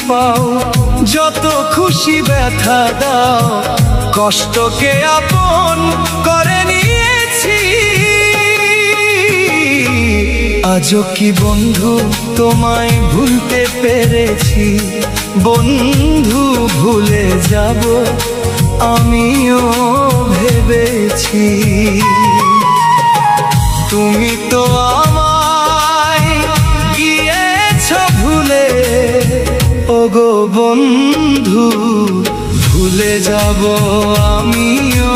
পাও, যত খুশি ব্যথা দাও, কষ্টকে আপন করে নিয়েছি। আজও কি বন্ধু তোমায় ভুলতে পেরেছি? বন্ধু ভুলে যাব আমিও ভেবেছি। তুমি তো আমায় গিয়েছ ভুলে, ওগো বন্ধু ভুলে যাব আমিও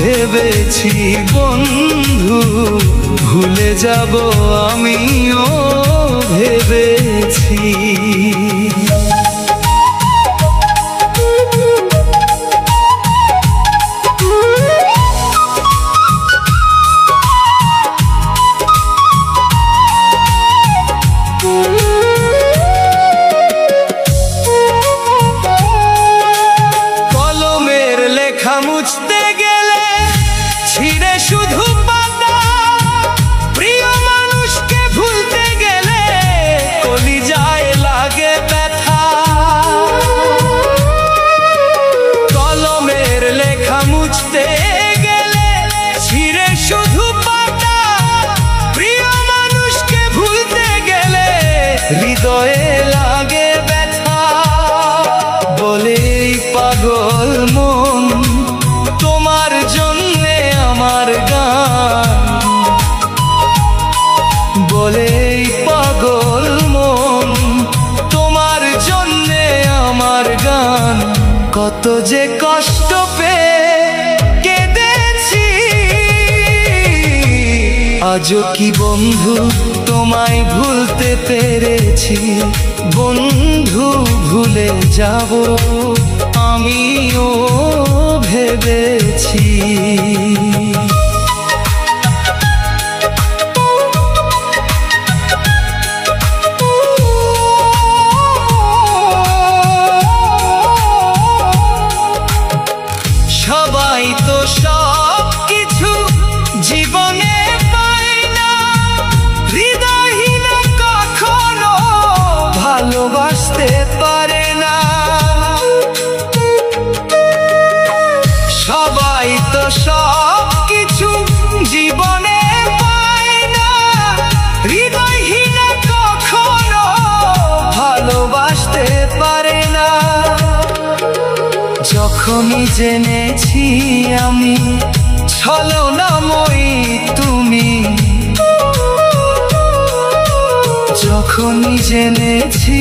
ভেবেছি। বন্ধু ভুলে যাব আমিও ভেবেছি। কলমের লেখা মুছতে গেলে ছিঁড়ে শুধু পাতা, প্রিয় মানুষকে ভুলতে গেলে কলিজায় লাগে ব্যথা। কলমের লেখা মুছতে গেলে ছিঁড়ে শুধু পাতা, প্রিয় মানুষকে ভুলতে গেলে হৃদয়ে লাগে ব্যথা। বলেই পাগল মন তোমার জন্যে আমার গান, বলেই পাগল মন তোমার জন্যে আমার গান। কত যে কষ্ট পেয়ে কেঁদেছি, আজও কি বন্ধু তোমায় ভুলতে পেরেছি? বন্ধু ভুলে যাব আমিও ভেবেছি। সবাই তো সব কিছু জীবনে পায় না, হৃদয়হীন কখনো ভালোবাসতে পারে না। সবাই তো সব কিছু জীবনে পায় না, হৃদয়হীন কখনো ভালোবাসতে পারে না। যখনই জেনেছি আমি ছলনাময়ী তুমি, যখনই জেনেছি